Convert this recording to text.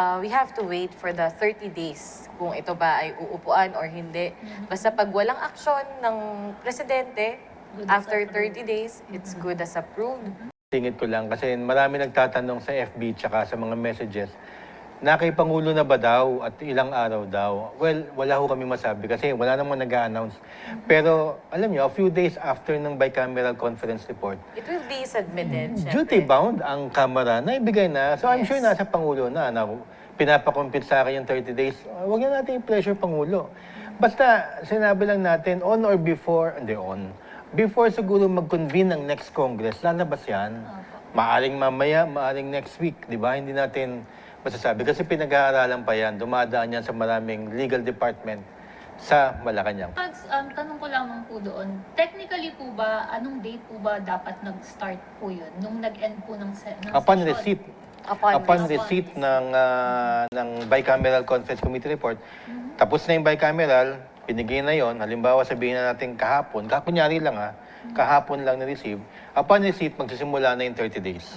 We have to wait for the 30 days kung ito ba ay uupuan or hindi. Basta pag walang aksyon ng presidente, after 30 days, it's good as approved. Tingin ko lang kasi marami nagtatanong sa FB tsaka sa mga messages na kay Pangulo na ba daw at ilang araw daw. Well, wala ho kami masabi kasi wala namang nag-a-announce. Pero alam niyo, a few days after ng bicameral conference report, It will be submitted, syempre. duty-bound ang Kamara na ibigay na. So I'm Yes. sure nasa Pangulo na pinapakompute sa akin yung 30 days. Huwag na natin i-pressure Pangulo. Basta sinabi lang natin on or before, before siguro mag-convene ng next Congress, lalabas yan. Maaring mamaya, maaring next week, di ba? Hindi natin masasabi. Kasi pinag-aaralan pa yan, dumadaan yan sa maraming legal department sa Malacanang. Tanong ko lamang po doon, technically po ba, anong date po ba dapat nag-start po yun? Nung nag-end po ng Upon session? receipt. Upon Receipt ng bicameral conference committee report, tapos na yung bicameral, binigay na yon. Halimbawa, sabihin na natin kahapon nyari lang kahapon lang na-receive. Upon receipt, magsisimula na yung 30 days.